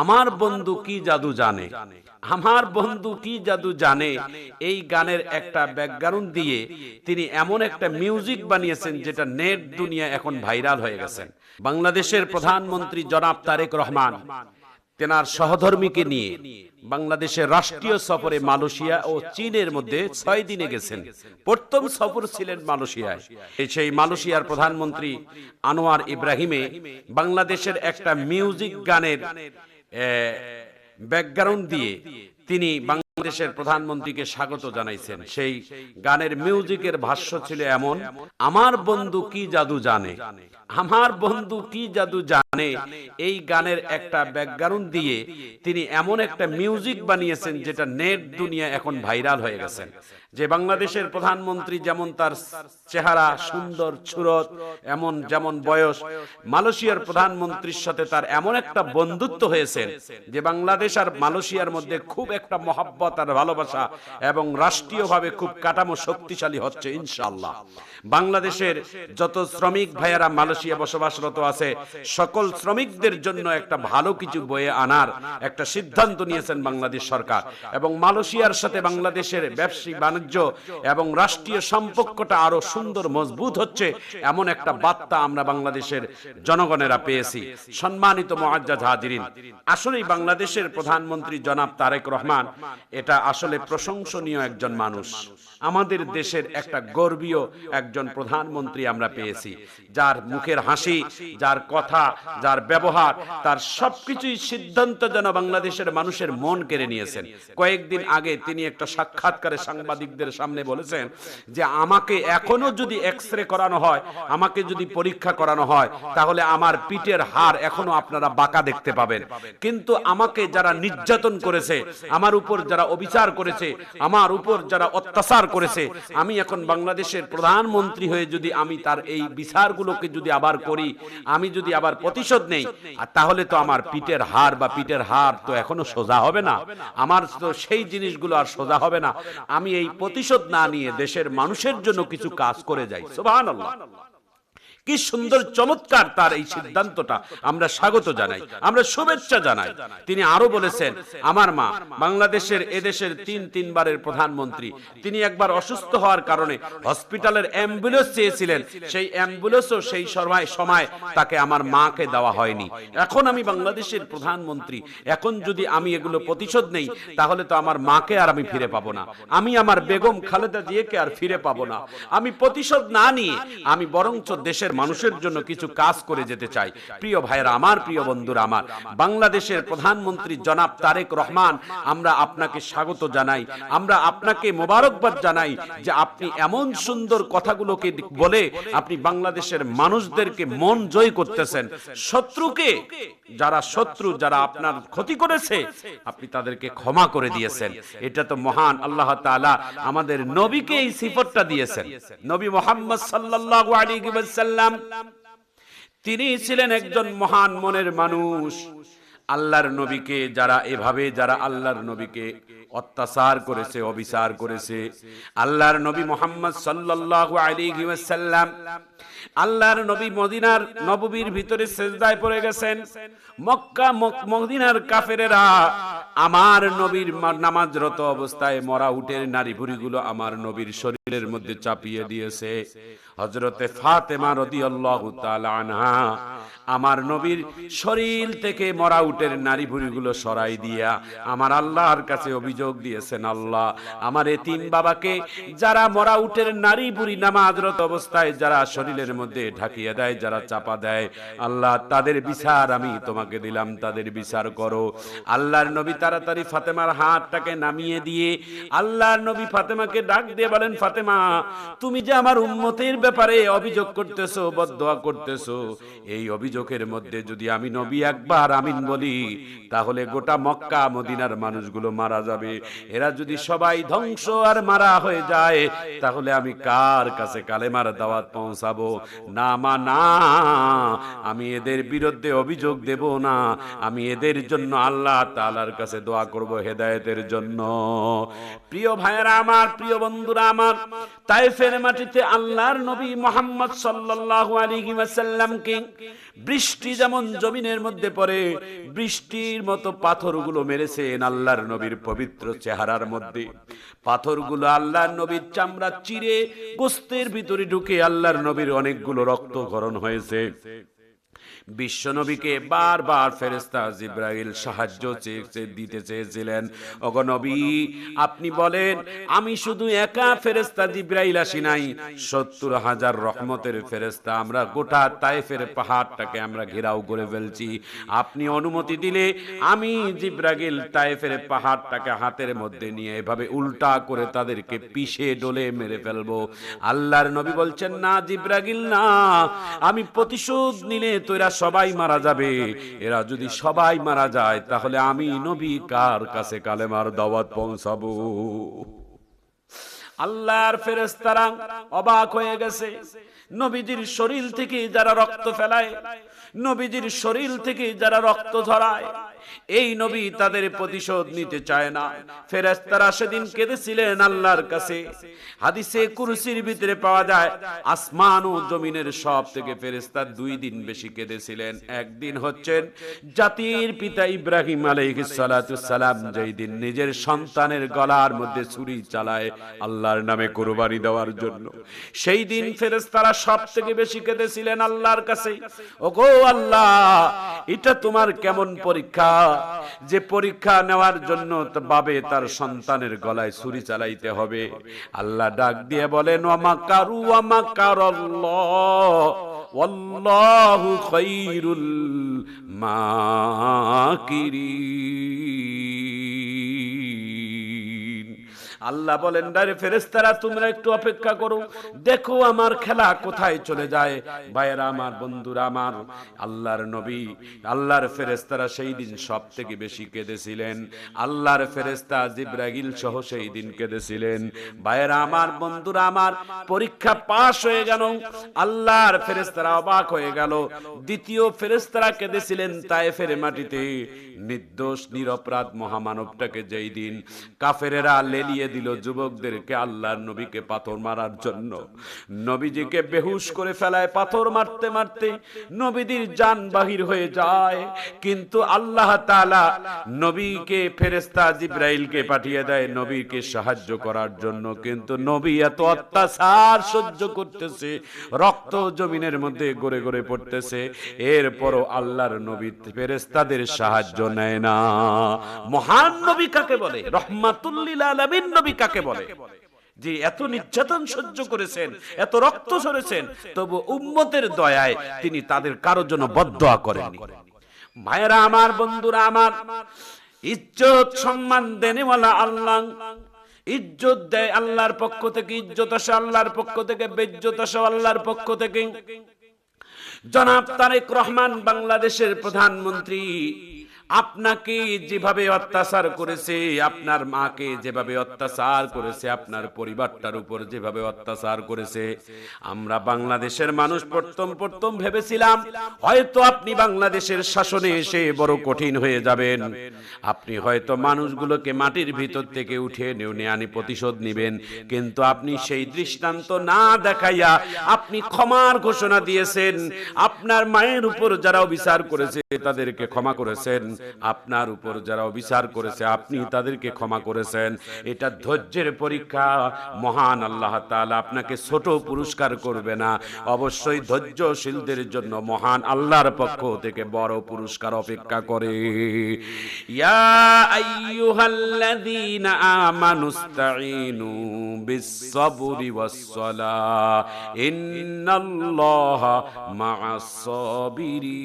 আমার বন্ধু কি জাদু জানে, আমার বন্ধু কি জাদু জানে, এই গানের একটা ব্যাকগ্রাউন্ড দিয়ে তিনি এমন একটা মিউজিক বানিয়েছেন যেটা নেট দুনিয়া এখন ভাইরাল হয়ে গেছে। বাংলাদেশের প্রধানমন্ত্রী জনাব তারেক রহমান তেনার সহধর্মীকে নিয়ে বাংলাদেশের রাষ্ট্রীয় সফরে মালয়েশিয়া ও চীনের মধ্যে 6 দিনে গেছেন। প্রথম সফর ছিলেন মালয়েশিয়ায়। সেই মালয়েশিয়ার প্রধানমন্ত্রী আনোয়ার ইব্রাহিমে বাংলাদেশের একটা মিউজিক গানের ব্যাকগ্রাউন্ড দিয়ে তিনি বাংলাদেশের প্রধানমন্ত্রীকে স্বাগত জানাইছেন। সেই গানের মিউজিকের ভাষ্য ছিল এমন: আমার বন্ধু কি জাদু জানে, আমার বন্ধু কি জাদু জানে। এই গানের একটা ব্যাকগ্রাউন্ড দিয়ে তিনি এমন একটা মিউজিক বানিয়েছেন যেটা নেট দুনিয়া এখন ভাইরাল হয়ে গেছে। যে বাংলাদেশের প্রধানমন্ত্রী যেমন তার চেহারা সুন্দর, সুরত এমন, যেমন বয়স, মালয়েশিয়ার প্রধানমন্ত্রীর সাথে তার এমন একটা বন্ধুত্ব হয়েছে যে বাংলাদেশ আর মালয়েশিয়ার মধ্যে খুব একটা মহব্বত আর ভালোবাসা এবং রাষ্ট্রীয়ভাবে খুব কাঠামো শক্তিশালী হচ্ছে ইনশাআল্লাহ। বাংলাদেশের যত শ্রমিক ভাইয়েরা মালয়েশিয়া বসবাসরত আছে, সকল শ্রমিকদের জন্য একটা ভালো কিছু বয়ে আনার একটা সিদ্ধান্ত নিয়েছেন বাংলাদেশ সরকার। এবং মালয়েশিয়ার সাথে বাংলাদেশের ব্যবসায়িক বাণিজ্য এবং রাষ্ট্রীয় সম্পর্কটা আরো সুন্দর মজবুত হচ্ছে, এমন একটা বার্তা আমরা বাংলাদেশের জনগণেরা পেয়েছি। সম্মানিত মুআজ্জাজ হাজিরিন, আসলেই বাংলাদেশের প্রধানমন্ত্রী জনাব তারেক রহমান এটা আসলে প্রশংসনীয় একজন মানুষ। আমাদের দেশের একটা গর্বীয় একজন প্রধানমন্ত্রী আমরা পেয়েছি, যার মুখের হাসি, যার কথা, যার ব্যবহার, তার সবকিছুই সিদ্ধান্ত যেন বাংলাদেশের মানুষের মন কেড়ে নিয়েছেন। কয়েকদিন আগে তিনি একটা সাক্ষাৎকারে সাংবাদিকদের সামনে বলেছেন যে আমাকে এখনো যদি এক্সরে করানো হয়, আমাকে যদি পরীক্ষা করানো হয়, তাহলে আমার পিঠের হাড় এখনো আপনারা বাঁকা দেখতে পাবেন। কিন্তু আমাকে যারা নির্যাতন করেছে, আমার উপর যারা অবিচার করেছে, আমার উপর যারা অত্যাচার করেছে, আমি এখন বাংলাদেশের প্রধানমন্ত্রী হয়ে যদি আমি তার এই বিচারগুলোকে যদি আবার করি, আমি যদি আবার প্রতিশোধ নেই, তাহলে তো আমার পিঠের হাড় বা পিঠের হাড় তো এখনো সোজা হবে না, আমার তো সেই জিনিসগুলো আর সোজা হবে না। আমি এই প্রতিশোধ না নিয়ে দেশের মানুষের জন্য কিছু কাজ করে যাই। সুবহানাল্লাহ, কি সুন্দর চমৎকার তার এই সিদ্ধান্তটা আমরা স্বাগত জানাই, আমরা শুভেচ্ছা জানাই। তিনি আরো বলেছেন, আমার মা বাংলাদেশের এদেশের তিনবারের প্রধানমন্ত্রী, তিনি একবার অসুস্থ হওয়ার কারণে হসপিটালের অ্যাম্বুলেন্স চেয়েছিলেন, সেই অ্যাম্বুলেন্সও সেই সময় তাকে আমার মাকে দেওয়া হয়নি। এখন আমি বাংলাদেশের প্রধানমন্ত্রী, এখন যদি আমি এগুলো প্রতিশোধ নেই, তাহলে তো আমার মাকে আর আমি ফিরে পাবো না, আমি আমার বেগম খালেদা জিয়াকে আর ফিরে পাবো না। আমি প্রতিশোধ না নিয়ে আমি বরঞ্চ দেশের মানুষের জন্য কিছু কাজ করে যেতে চাই। প্রিয় ভাইরা আমার, প্রিয় বন্ধুরা আমার, বাংলাদেশের প্রধানমন্ত্রী জনাব তারেক রহমান, আমরা আপনাকে স্বাগত জানাই, আমরা আপনাকে মোবারকবাদ জানাই যে আপনি এমন সুন্দর কথাগুলোকে বলে আপনি বাংলাদেশের মানুষদেরকে মন জয় করতেছেন। শত্রুকে, যারা শত্রু, যারা আপনার ক্ষতি করেছে, আপনি তাদেরকে ক্ষমা করে দিয়েছেন। এটা তো মহান আল্লাহ তাআলা আমাদের নবীকে এই সিফতটা দিয়েছেন। নবী মুহাম্মদ সাল্লাল্লাহু আলাইহি ওয়াসাল্লাম তিনি ছিলেন একজন মহান মনের মানুষ। আল্লাহর নবীকে যারা এভাবে, যারা আল্লাহর নবীকে অত্যাচার করেছে, অবিচার করেছে, আল্লাহর নবী মুহাম্মদ সাল্লাল্লাহু আলাইহি ওয়াসাল্লাম, আল্লাহর নবী মদিনার নববীর ভিতরে সিজদায় পড়ে গেছেন। মক্কা মদিনার কাফেরেরা আমার নবীর নামাজরত অবস্থায় মরা উটের নারী ভুঁড়িগুলো আমার নবীর শরীরের মধ্যে চাপিয়ে দিয়েছে। হযরতে ফাতেমা রাদিয়াল্লাহু তাআলা আনহা আমার নবীর শরীর থেকে মরা উটের নারী ভুঁড়িগুলো সরাই দিয়া আমার আল্লাহর কাছে অভিযোগ দিয়েছেন, আল্লাহ, আমার এতিম বাবাকে যারা মরা উটের নারী ভুঁড়ি নামাজরত অবস্থায় যারা শরীরের মধ্যে ঢাকিয়ে দেয়, যারা চাপা দেয়, আল্লাহ তাদের বিচার আমি তোমাকে দিলাম, তাদের বিচার করো। আল্লাহর নবী তাড়াতাড়ি ফাতেমার হাতটাকে নামিয়ে দিয়ে আল্লাহর নবী ফাতেমাকে ডাক দিয়ে বলেন, ফাতেমা, তুমি যে আমার উম্মতের ব্যাপারে অভিযোগ করতেছো, বদদোয়া করতেছো, এই অভিযোগের মধ্যে যদি আমি নবী একবার আমিন বলি, তাহলে গোটা মক্কা মদিনার মানুষগুলো মারা যাবে। এরা যদি সবাই ধ্বংস আর মারা হয়ে যায়, তাহলে আমি কার কাছে কালেমার দাওয়াত পৌঁছাবো? না মা না, আমি এদের বিরুদ্ধে অভিযোগ দেব না, আমি এদের জন্য আল্লাহ তাআলার কাছে কাছে দোয়া করব হেদায়েতের জন্য। প্রিয় ভাইয়েরা আমার, প্রিয় বন্ধুরা আমার, তায়েফের মাটিতে আল্লাহর নবী মুহাম্মদ সাল্লাল্লাহু আলাইহি ওয়াসাল্লামকে বৃষ্টি যেমন জমিনের মধ্যে পড়ে বৃষ্টির মতো পাথরগুলো মেরেছেন আল্লাহর নবীর পবিত্র চেহারার মধ্যে। পাথরগুলো আল্লাহর নবীর চামড়া চিরে গোস্তের ভিতরে ঢুকে আল্লাহর নবীর অনেকগুলো রক্তক্ষরণ হয়েছে। বিশ্ব নবীকে বারবার ফেরেশতা জিবরাইল সাহায্য দিতে চেয়েছিলেন। ওগো নবী, আপনি বলেন আমি শুধু একা ফেরেশতা জিবরাইল আসি নাই, ৭০,০০০ রহমতের ফেরেশতা আমরা গোটা তায়েফের পাহাড়টাকে আমরা ঘেরাও করে ফেলছি। আপনি অনুমতি দিলে আমি জিবরাইল তায়েফের পাহাড়টাকে হাতের মধ্যে নিয়ে এভাবে উল্টা করে তাদেরকে পিষে ডলে মেরে ফেলবো। আল্লাহর নবী বলছেন, না জিবরাইল না, আমি প্রতিশোধ নিলে তোরা সবাই মারা যাবে। এরা যদি সবাই মারা যায় তাহলে আমি নবী কার কাছে কালেমার দাওয়াত পৌঁছাবো? আল্লাহর ফেরেশতারা অবাক হয়ে গেছে। নবীজির শরীর থেকে যারা রক্ত ফেলায়, নবীজির শরীর থেকে যারা রক্ত ঝরায়, এই নবী তাদের প্রতিশোধ নিতে চায় না। ফেরেশতারা সেদিন কেঁদেছিলেন আল্লাহর কাছে। হাদিসে কুরসির ভিতরে পাওয়া যায় আসমান ও জমিনের সব থেকে ফেরেশতা 2 দিন বেশি কেঁদেছিলেন। একদিন হচ্ছেন জাতির পিতা ইব্রাহিম আলাইহিস সালাতু সালাম যেই দিন নিজের সন্তানের গলার মধ্যে ছুরি চালায় আল্লাহর নামে কুরবানি দেওয়ার জন্য, সেই দিন ফেরেশতারা সব থেকে বেশি কেঁদেছিলেন আল্লাহর কাছে। ওগো আল্লাহ, এটা তোমার কেমন পরীক্ষা যে পরীক্ষা নেওয়ার জন্য বাবে তার সন্তানের গলায় ছুরি চালাইতে হবে। আল্লাহ ডাক দিয়ে বলেন, ওয়া মাকারু ওয়া মাকারাল্লাহ ওয়াল্লাহু খায়রুল মাকিরিন। আল্লাহ বলেন, আরে ফেরেশতারা তোমরা একটু অপেক্ষা করো, দেখো আমার খেলা কোথায় চলে যায়। ভাইয়েরা আমার, বন্ধুরা আমার, আল্লাহর নবী, আল্লাহর ফেরেশতারা সেই দিন সব থেকে বেশি কেঁদেছিলেন। আল্লাহর ফেরেশতা জিবরাইল সহ সেই দিন কেঁদেছিলেন। ভাইয়েরা আমার, বন্ধুরা আমার, পরীক্ষা পাশ হয়ে গেল। আল্লাহর ফেরেশতারা অবাক হয়ে গেল। দ্বিতীয় ফেরেশতারা কেঁদেছিলেন তায়েফের মাটিতে নির্দোষ নিরপরাধ মহামানবটাকে যেই দিন কাফেরেরা লেলিয়ে দিল যুবকদেরকে আল্লাহর নবীকে পাথর মারার জন্য। নবীজিকে বেহুশ করে ফেলায় পাথর মারতে মারতে নবীদের জান বাহির হয়ে যায়। কিন্তু আল্লাহ তাআলা নবীকে ফেরেশতা জিবরাইলকে পাঠিয়ে দেয় নবীকে সাহায্য করার জন্য। কিন্তু নবী এত অত্যাচার সহ্য করতেছে, রক্ত জমিনের মধ্যে গড়ে গড়ে পড়তেছে, এরপরও আল্লাহর নবী ফেরেশতাদের সাহায্য নেয় না। মহান নবী কাকে বলে? রহমাতুল লিল আলামিন নবী কাকে বলে? যে এত নির্যাতন সহ্য করেছেন, এত রক্ত ঝরেছেন, তবু উম্মতের দয়ায় তিনি তাদের কারোর জন্য বদদোয়া করেননি। ভাইয়েরা আমার, বন্ধুরা আমার, ইজ্জত সম্মান দেনেওয়ালা আল্লাহ। ইজ্জত দেয় আল্লাহর পক্ষ থেকে, ইজ্জত আসে আল্লাহর পক্ষ থেকে, বেইজ্জত আসে আল্লাহর পক্ষ থেকে। জনাব তারেক রহমান বাংলাদেশের প্রধানমন্ত্রী আপনাকে যেভাবে অত্যাচার করেছে, আপনার মাকে যেভাবে অত্যাচার করেছে, আপনার পরিবারটার উপর যেভাবে অত্যাচার করেছে, আমরা বাংলাদেশের মানুষ প্রথম ভেবেছিলাম হয়তো আপনি বাংলাদেশের শাসনে এসে বড় কঠিন হয়ে যাবেন, আপনি হয়তো মানুষগুলোকে মাটির ভিতর থেকে উঠিয়ে নিয়ে আনি প্রতিশোধ নেবেন। কিন্তু আপনি সেই দৃষ্টান্ত না দেখাইয়া আপনি ক্ষমার ঘোষণা দিয়েছেন। আপনার মায়ের উপর যারা বিচার করেছে তাদেরকে ক্ষমা করেছেন, আপনার উপর যারা বিচার করেছে আপনি তাদেরকে ক্ষমা করেছেন। এটা ধৈর্যের পরীক্ষা। মহান আল্লাহ তাআলা আপনাকে ছোট পুরস্কার করবে না, অবশ্যই ধৈর্যশীলদের জন্য মহান আল্লাহর পক্ষ থেকে বড় পুরস্কার অপেক্ষা করে। ইয়া আইয়ুহাল্লাযীনা আমানুস্তাঈনু বিস-সাবরি ওয়াস-সালাহ, ইন্নাল্লাহা মা'আস-সাবিরিন।